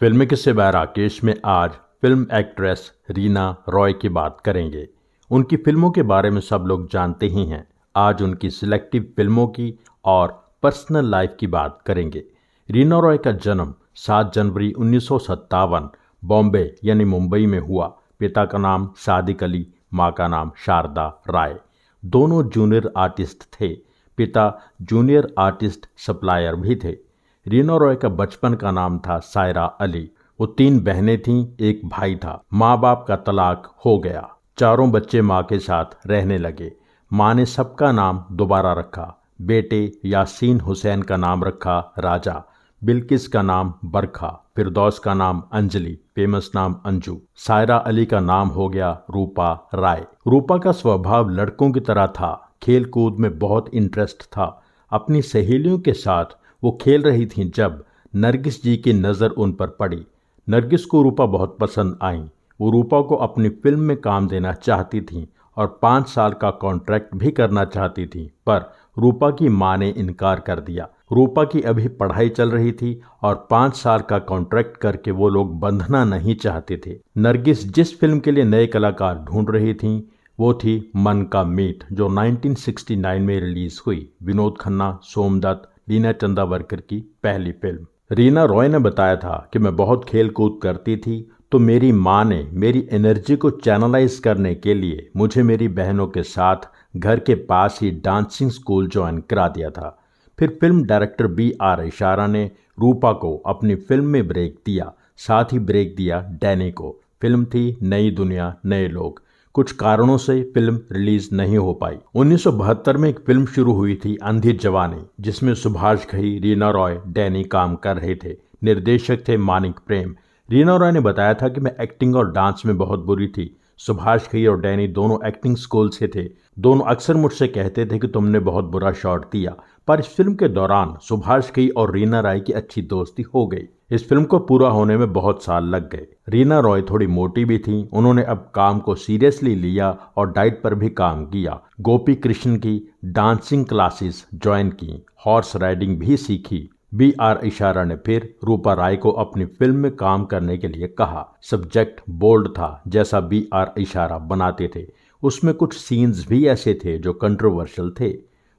फिल्मी किस्से बाय राकेश में आज फिल्म एक्ट्रेस रीना रॉय की बात करेंगे। उनकी फिल्मों के बारे में सब लोग जानते ही हैं। आज उनकी सिलेक्टिव फिल्मों की और पर्सनल लाइफ की बात करेंगे। रीना रॉय का जन्म 7 जनवरी 1957 बॉम्बे यानी मुंबई में हुआ। पिता का नाम सादिक अली, माँ का नाम शारदा राय। दोनों जूनियर आर्टिस्ट थे। पिता जूनियर आर्टिस्ट सप्लायर भी थे। रीना रॉय का बचपन का नाम था सायरा अली। वो 3 बहनें थीं, एक भाई था। माँ बाप का तलाक हो गया। चारों बच्चे माँ के साथ रहने लगे। माँ ने सबका नाम दोबारा रखा। बेटे यासीन हुसैन का नाम रखा राजा, बिल्किस का नाम बरखा, फिरदौस का नाम अंजलि, फेमस नाम अंजू, सायरा अली का नाम हो गया रूपा राय। रूपा का स्वभाव लड़कों की तरह था। खेल कूद में बहुत इंटरेस्ट था। अपनी सहेलियों के साथ वो खेल रही थीं जब नरगिस जी की नज़र उन पर पड़ी। नरगिस को रूपा बहुत पसंद आई। वो रूपा को अपनी फिल्म में काम देना चाहती थीं और 5 साल का कॉन्ट्रैक्ट भी करना चाहती थीं, पर रूपा की मां ने इनकार कर दिया। रूपा की अभी पढ़ाई चल रही थी और 5 साल का कॉन्ट्रैक्ट करके वो लोग बंधना नहीं चाहते थे। नरगिस जिस फिल्म के लिए नए कलाकार ढूंढ रही थीं वो थी मन का मीत, जो 1969 में रिलीज हुई। विनोद खन्ना, सोमदत्त, लीना चंदावरकर की पहली फिल्म। रीना रॉय ने बताया था कि मैं बहुत खेल कूद करती थी, तो मेरी माँ ने मेरी एनर्जी को चैनलाइज करने के लिए मुझे मेरी बहनों के साथ घर के पास ही डांसिंग स्कूल ज्वाइन करा दिया था। फिर फिल्म डायरेक्टर B.R. इशारा ने रूपा को अपनी फिल्म में ब्रेक दिया। साथ ही ब्रेक दिया डैनी को। फिल्म थी नई दुनिया नए लोग। कुछ कारणों से फिल्म रिलीज नहीं हो पाई। 1972 में एक फिल्म शुरू हुई थी अंधी जवानी, जिसमें सुभाष घई, रीना रॉय, डैनी काम कर रहे थे। निर्देशक थे मानिक प्रेम। रीना रॉय ने बताया था कि मैं एक्टिंग और डांस में बहुत बुरी थी। सुभाष घई और डैनी दोनों एक्टिंग स्कूल से थे। दोनों अक्सर मुझसे कहते थे कि तुमने बहुत बुरा शॉट दिया। पर इस फिल्म के दौरान सुभाष घई और रीना रॉय की अच्छी दोस्ती हो गई। इस फिल्म को पूरा होने में बहुत साल लग गए। रीना रॉय थोड़ी मोटी भी थी। उन्होंने अब काम को सीरियसली लिया और डाइट पर भी काम किया। गोपी कृष्ण की डांसिंग क्लासेस ज्वाइन की, हॉर्स राइडिंग भी सीखी। B.R. इशारा ने फिर रूपा राय को अपनी फिल्म में काम करने के लिए कहा। सब्जेक्ट बोल्ड था, जैसा B.R. इशारा बनाते थे। उसमें कुछ सीन्स भी ऐसे थे जो कंट्रोवर्शियल थे।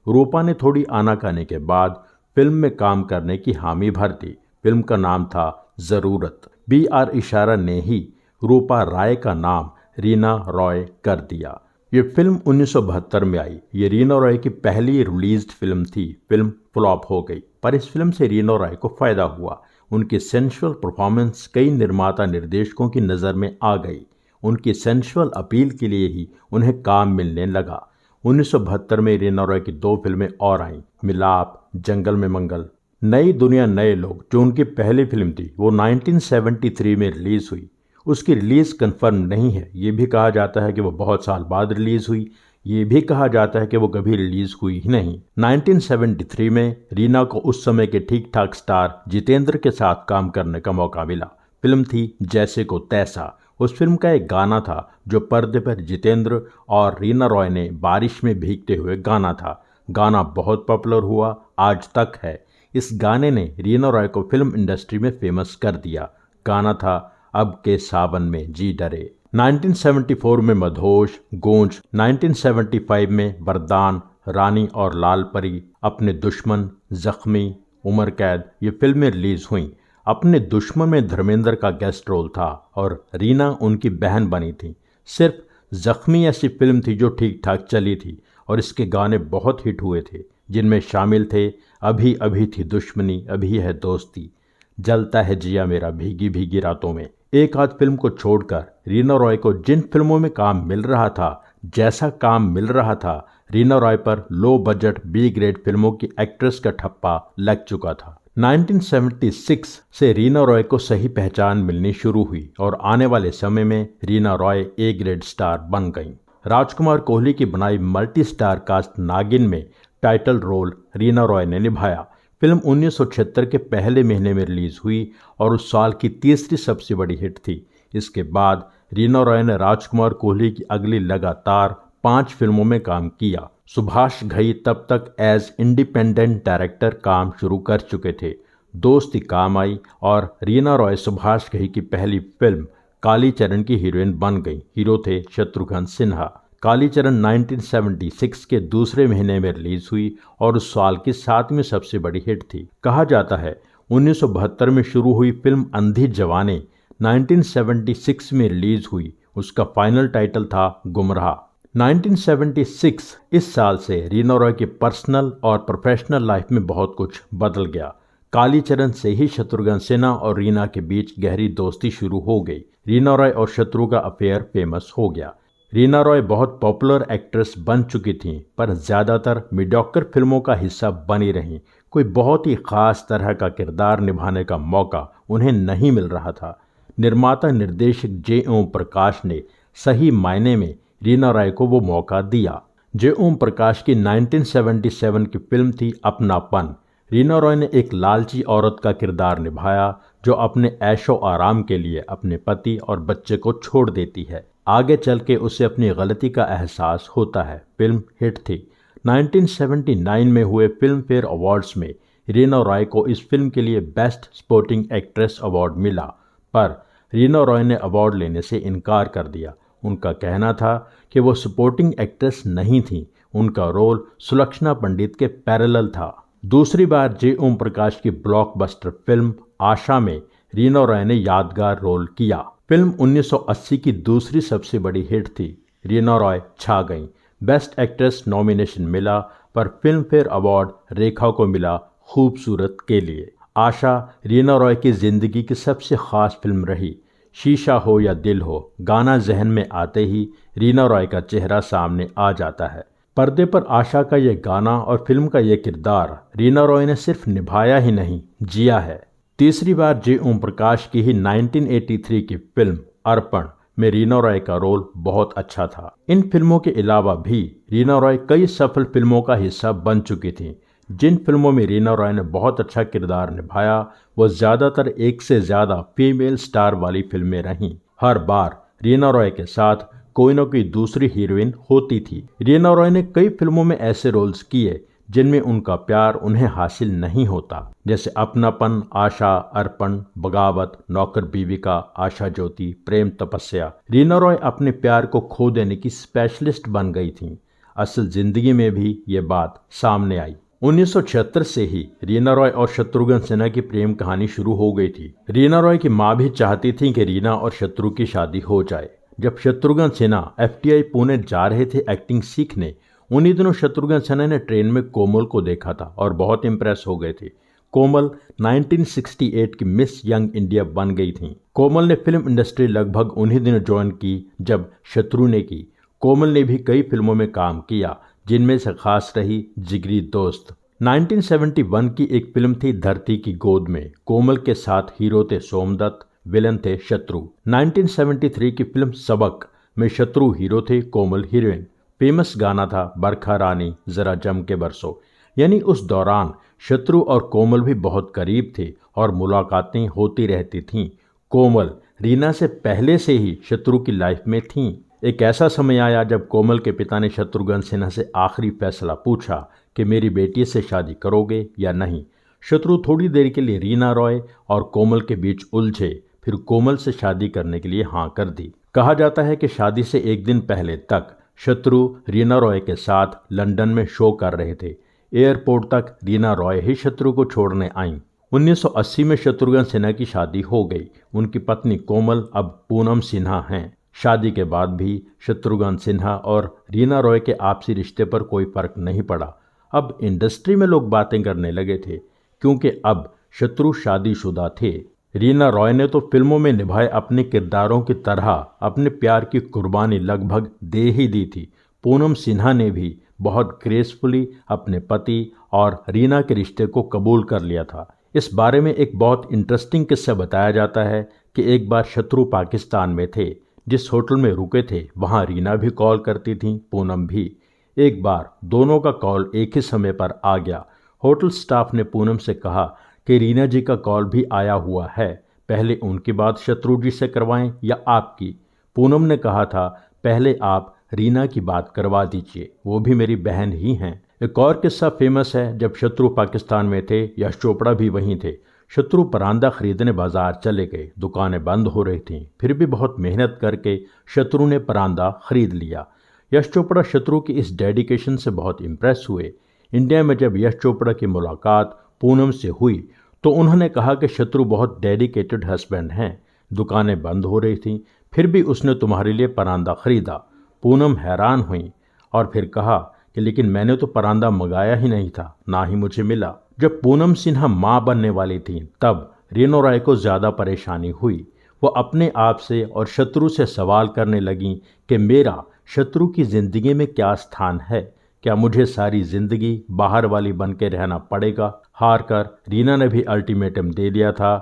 रूपा ने थोड़ी आनाकानी के बाद फिल्म में काम करने की हामी भर दी। फिल्म का नाम था ज़रूरत। B.R. इशारा ने ही रूपा राय का नाम रीना रॉय कर दिया। ये फिल्म 1972 में आई। ये रीना रॉय की पहली रिलीज्ड फिल्म थी। फिल्म फ्लॉप हो गई, पर इस फिल्म से रीना रॉय को फायदा हुआ। उनकी सेंशुअल परफॉर्मेंस कई निर्माता निर्देशकों की नज़र में आ गई। उनकी सेंशुअल अपील के लिए ही उन्हें काम मिलने लगा। 1972 में रीना रॉय की 2 फिल्में और आईं, मिलाप, जंगल में मंगल। नई दुनिया नए लोग, जो उनकी पहली फिल्म थी, वो 1973 में रिलीज हुई। उसकी रिलीज कंफर्म नहीं है। ये भी कहा जाता है कि वो बहुत साल बाद रिलीज हुई। ये भी कहा जाता है कि वो कभी रिलीज हुई ही नहीं। 1973 में रीना को उस समय के ठीक ठाक स्टार जितेंद्र के साथ काम करने का मौका मिला। फिल्म थी जैसे को तैसा। उस फिल्म का एक गाना था जो पर्दे पर जितेंद्र और रीना रॉय ने बारिश में भीगते हुए गाना था। गाना बहुत पॉपुलर हुआ, आज तक है। इस गाने ने रीना रॉय को फिल्म इंडस्ट्री में फेमस कर दिया। गाना था अब के सावन में जी डरे। 1974 में मधोश, गूंज, 1975 में वरदान, रानी और लाल परी, अपने दुश्मन, जख्मी, उम्र कैद, ये फिल्में रिलीज हुईं। अपने दुश्मन में धर्मेंद्र का गेस्ट रोल था और रीना उनकी बहन बनी थी। सिर्फ जख्मी ऐसी फिल्म थी जो ठीक ठाक चली थी और इसके गाने बहुत हिट हुए थे, जिनमें शामिल थे अभी अभी थी दुश्मनी, अभी है दोस्ती, जलता है जिया मेरा भीगी भीगी रातों में। एक आध फिल्म को छोड़कर रीना रॉय को जिन फिल्मों में काम मिल रहा था, जैसा काम मिल रहा था, रीना रॉय पर लो बजट B ग्रेड फिल्मों की एक्ट्रेस का ठप्पा लग चुका था। 1976 से रीना रॉय को सही पहचान मिलनी शुरू हुई और आने वाले समय में Reena Roy A grade star बन गईं। राजकुमार कोहली की बनाई मल्टी स्टार कास्ट नागिन में टाइटल रोल रीना रॉय ने निभाया। फिल्म 1976 के पहले महीने में रिलीज हुई और उस साल की तीसरी सबसे बड़ी हिट थी। इसके बाद रीना रॉय ने राजकुमार कोहली की अगली लगातार 5 फिल्मों में काम किया। सुभाष घई तब तक एज इंडिपेंडेंट डायरेक्टर काम शुरू कर चुके थे। दोस्ती काम आई और रीना रॉय सुभाष घई की पहली फिल्म कालीचरण की हीरोइन बन गई। हीरो थे शत्रुघ्न सिन्हा। कालीचरण 1976 के दूसरे महीने में रिलीज हुई और उस साल की 7वीं सबसे बड़ी हिट थी। कहा जाता है 1972 में शुरू हुई फिल्म अंधी जवानी 1976 में रिलीज हुई। उसका फाइनल टाइटल था गुमराह। 1976 इस साल से रीना रॉय की पर्सनल और प्रोफेशनल लाइफ में बहुत कुछ बदल गया। कालीचरण से ही शत्रुघ्न सिन्हा और रीना के बीच गहरी दोस्ती शुरू हो गई। रीना रॉय और शत्रु का अफेयर फेमस हो गया। रीना रॉय बहुत पॉपुलर एक्ट्रेस बन चुकी थीं, पर ज़्यादातर मीडियोकर फिल्मों का हिस्सा बनी रहीं। कोई बहुत ही खास तरह का किरदार निभाने का मौका उन्हें नहीं मिल रहा था। निर्माता निर्देशक जे ओम प्रकाश ने सही मायने में रीना रॉय को वो मौका दिया। जे ओम प्रकाश की 1977 की फिल्म थी अपनापन। रीना रॉय ने एक लालची औरत का किरदार निभाया जो अपने ऐशो आराम के लिए अपने पति और बच्चे को छोड़ देती है। आगे चल के उसे अपनी गलती का एहसास होता है। फिल्म हिट थी। 1979 में हुए फिल्म फेयर अवार्ड्स में रीना रॉय को इस फिल्म के लिए बेस्ट सपोर्टिंग एक्ट्रेस अवार्ड मिला, पर रीना रॉय ने अवार्ड लेने से इनकार कर दिया। उनका कहना था कि वो सपोर्टिंग एक्ट्रेस नहीं थी, उनका रोल सुलक्षणा पंडित के पैरेलल था। दूसरी बार जे ओम प्रकाश की ब्लॉकबस्टर फिल्म आशा में रीना रॉय ने यादगार रोल किया। फिल्म 1980 की दूसरी सबसे बड़ी हिट थी। रीना रॉय छा गईं। बेस्ट एक्ट्रेस नॉमिनेशन मिला, पर फिल्म फेयर अवार्ड रेखा को मिला खूबसूरत के लिए। आशा रीना रॉय की जिंदगी की सबसे खास फिल्म रही। शीशा हो या दिल हो, गाना जहन में आते ही रीना रॉय का चेहरा सामने आ जाता है। पर्दे पर आशा का ये गाना और फिल्म का ये किरदार रीना रॉय ने सिर्फ निभाया ही नहीं, जिया है। तीसरी बार जे ओम प्रकाश की ही 1983 की फिल्म अर्पण में रीना रॉय का रोल बहुत अच्छा था। इन फिल्मों के अलावा भी रीना रॉय कई सफल फिल्मों का हिस्सा बन चुकी थी। जिन फिल्मों में रीना रॉय ने बहुत अच्छा किरदार निभाया वो ज़्यादातर एक से ज़्यादा फीमेल स्टार वाली फिल्में रहीं। हर बार रीना रॉय के साथ कोई न कोई दूसरी हीरोइन होती थी। रीना रॉय ने कई फिल्मों में ऐसे रोल्स किए जिनमें उनका प्यार उन्हें हासिल नहीं होता, जैसे अपनापन, आशा, अर्पण, बगावत, नौकर बीवी का, आशा ज्योति, प्रेम तपस्या। रीना रॉय अपने प्यार को खो देने की स्पेशलिस्ट बन गई थीं। असल जिंदगी में भी ये बात सामने आई। 1976 से ही रीना रॉय और शत्रुघ्न सिन्हा की प्रेम कहानी शुरू हो गई थी। रीना रॉय की मां भी चाहती थी कि रीना और शत्रु की शादी हो जाए। जब शत्रुघ्न सिन्हा FTI पुणे जा रहे थे एक्टिंग सीखने, उन्हीं दिनों शत्रुघ्न सिन्हा ने ट्रेन में कोमल को देखा था और बहुत इंप्रेस हो गए थे। कोमल 1968 की मिस यंग इंडिया बन गई थी। कोमल ने फिल्म इंडस्ट्री लगभग उन्हीं दिनों ज्वाइन की जब शत्रु ने की। कोमल ने भी कई फिल्मों में काम किया, जिनमें से खास रही जिगरी दोस्त। 1971 की एक फिल्म थी धरती की गोद में। कोमल के साथ हीरो थे सोमदत्त, विलन थे शत्रु। 1973 की फिल्म सबक में शत्रु हीरो थे, कोमल हीरोइन। फेमस गाना था बरखा रानी जरा जम के बरसो। यानी उस दौरान शत्रु और कोमल भी बहुत करीब थे और मुलाकातें होती रहती थीं। कोमल रीना से पहले से ही शत्रु की लाइफ में थीं। एक ऐसा समय आया जब कोमल के पिता ने शत्रुघ्न सिन्हा से आखिरी फैसला पूछा कि मेरी बेटी से शादी करोगे या नहीं। शत्रु थोड़ी देर के लिए रीना रॉय और कोमल के बीच उलझे, फिर कोमल से शादी करने के लिए हाँ कर दी। कहा जाता है कि शादी से एक दिन पहले तक शत्रु रीना रॉय के साथ लंदन में शो कर रहे थे। एयरपोर्ट तक रीना रॉय ही शत्रु को छोड़ने आईं। 1980 में शत्रुघ्न सिन्हा की शादी हो गई। उनकी पत्नी कोमल अब पूनम सिन्हा हैं। शादी के बाद भी शत्रुघ्न सिन्हा और रीना रॉय के आपसी रिश्ते पर कोई फर्क नहीं पड़ा। अब इंडस्ट्री में लोग बातें करने लगे थे, क्योंकि अब शत्रु शादीशुदा थे। रीना रॉय ने तो फिल्मों में निभाए अपने किरदारों की तरह अपने प्यार की कुर्बानी लगभग दे ही दी थी। पूनम सिन्हा ने भी बहुत ग्रेसफुली अपने पति और रीना के रिश्ते को कबूल कर लिया था। इस बारे में एक बहुत इंटरेस्टिंग किस्सा बताया जाता है कि एक बार शत्रु पाकिस्तान में थे। जिस होटल में रुके थे वहाँ रीना भी कॉल करती थीं, पूनम भी। एक बार दोनों का कॉल एक ही समय पर आ गया। होटल स्टाफ ने पूनम से कहा कि रीना जी का कॉल भी आया हुआ है, पहले उनकी बात शत्रु जी से करवाएं या आपकी। पूनम ने कहा था पहले आप रीना की बात करवा दीजिए, वो भी मेरी बहन ही हैं। एक और किस्सा फेमस है, जब शत्रु पाकिस्तान में थे, यश चोपड़ा भी वहीं थे। शत्रु परांदा खरीदने बाजार चले गए। दुकानें बंद हो रही थीं, फिर भी बहुत मेहनत करके शत्रु ने परांदा खरीद लिया। यश चोपड़ा शत्रु की इस डेडिकेशन से बहुत इम्प्रेस हुए। इंडिया में जब यश चोपड़ा की मुलाकात पूनम से हुई तो उन्होंने कहा कि शत्रु बहुत डेडिकेटेड हस्बैंड हैं। दुकानें बंद हो रही थीं, फिर भी उसने तुम्हारे लिए परांदा खरीदा। पूनम हैरान हुई और फिर कहा कि लेकिन मैंने तो परांदा मंगाया ही नहीं था, ना ही मुझे मिला। जब पूनम सिन्हा मां बनने वाली थी तब रीना रॉय को ज्यादा परेशानी हुई। वो अपने आप से और शत्रु से सवाल करने लगी कि मेरा शत्रु की जिंदगी में क्या स्थान है, क्या मुझे सारी जिंदगी बाहर वाली बन के रहना पड़ेगा। हार कर रीना ने भी अल्टीमेटम दे दिया था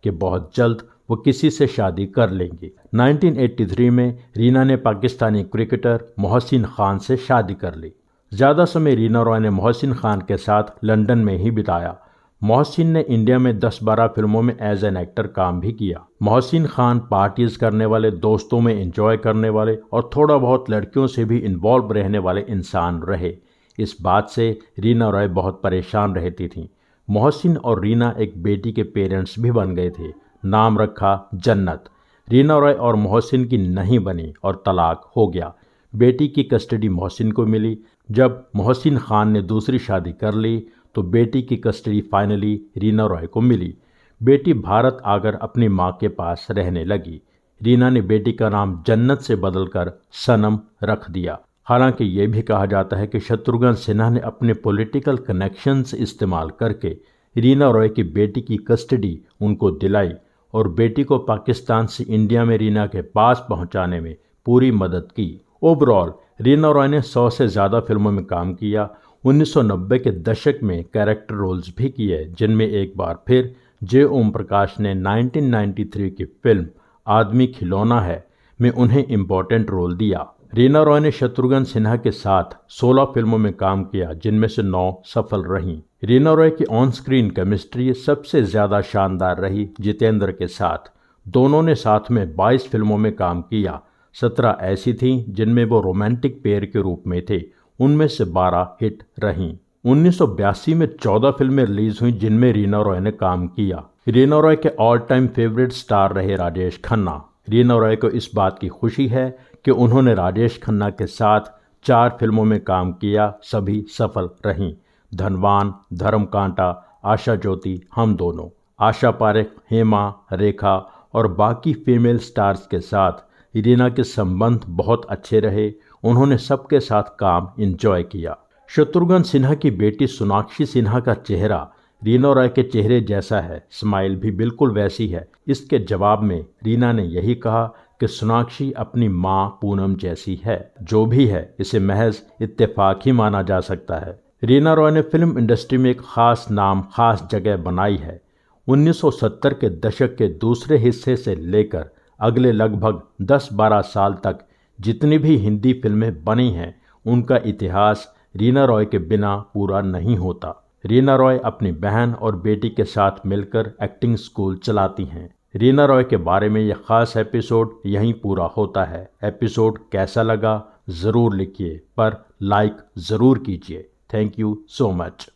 कि बहुत जल्द वो किसी से शादी कर लेंगी। 1983 में रीना ने पाकिस्तानी क्रिकेटर मोहसिन खान से शादी कर ली। ज़्यादा समय रीना रॉय ने मोहसिन खान के साथ लंदन में ही बिताया। मोहसिन ने इंडिया में 10-12 फिल्मों में एज एन एक्टर काम भी किया। मोहसिन खान पार्टीज करने वाले, दोस्तों में एंजॉय करने वाले और थोड़ा बहुत लड़कियों से भी इन्वॉल्व रहने वाले इंसान रहे। इस बात से रीना रॉय बहुत परेशान रहती थीं। मोहसिन और रीना एक बेटी के पेरेंट्स भी बन गए थे। नाम रखा जन्नत। रीना रॉय और मोहसिन की नहीं बनी और तलाक हो गया। बेटी की कस्टडी मोहसिन को मिली। जब मोहसिन खान ने दूसरी शादी कर ली तो बेटी की कस्टडी फाइनली रीना रॉय को मिली। बेटी भारत आकर अपनी मां के पास रहने लगी। रीना ने बेटी का नाम जन्नत से बदलकर सनम रख दिया। हालांकि ये भी कहा जाता है कि शत्रुघ्न सिन्हा ने अपने पॉलिटिकल कनेक्शंस इस्तेमाल करके रीना रॉय की बेटी की कस्टडी उनको दिलाई और बेटी को पाकिस्तान से इंडिया में रीना के पास पहुंचाने में पूरी मदद की। ओवरऑल रीना रॉय ने 100 से ज़्यादा फिल्मों में काम किया। 1990 के दशक में कैरेक्टर रोल्स भी किए, जिनमें एक बार फिर जे ओम प्रकाश ने 1993 की फिल्म आदमी खिलौना है में उन्हें इम्पोर्टेंट रोल दिया। रीना रॉय ने शत्रुघ्न सिन्हा के साथ 16 फिल्मों में काम किया, जिनमें से 9 सफल रहीं। रीना रॉय की ऑन स्क्रीन केमिस्ट्री सबसे ज़्यादा शानदार रही जितेंद्र के साथ। दोनों ने साथ में 22 फिल्मों में काम किया। 17 ऐसी थीं जिनमें वो रोमांटिक पेयर के रूप में थे, उनमें से 12 हिट रहीं। 1982 में 14 फिल्में रिलीज हुई जिनमें रीना रॉय ने काम किया। रीना रॉय के ऑल टाइम फेवरेट स्टार रहे राजेश खन्ना। रीना रॉय को इस बात की खुशी है कि उन्होंने राजेश खन्ना के साथ 4 फिल्मों में काम किया, सभी सफल रहीं। धनवान, धर्मकांटा, आशा ज्योति, हम दोनों। आशा पारेख, हेमा, रेखा और बाकी फीमेल स्टार्स के साथ रीना के संबंध बहुत अच्छे रहे। उन्होंने सबके साथ काम एंजॉय किया। शत्रुघ्न सिन्हा की बेटी सोनाक्षी सिन्हा का चेहरा रीना रॉय के चेहरे जैसा है, स्माइल भी बिल्कुल वैसी है। इसके जवाब में रीना ने यही कहा कि सोनाक्षी अपनी मां पूनम जैसी है। जो भी है, इसे महज इत्तेफाक ही माना जा सकता है। रीना रॉय ने फिल्म इंडस्ट्री में एक खास नाम, खास जगह बनाई है। 1970 के दशक के दूसरे हिस्से से लेकर अगले लगभग 10-12 साल तक जितनी भी हिंदी फिल्में बनी हैं, उनका इतिहास रीना रॉय के बिना पूरा नहीं होता। रीना रॉय अपनी बहन और बेटी के साथ मिलकर एक्टिंग स्कूल चलाती हैं। रीना रॉय के बारे में यह खास एपिसोड यहीं पूरा होता है। एपिसोड कैसा लगा ज़रूर लिखिए, पर लाइक ज़रूर कीजिए। Thank you so much.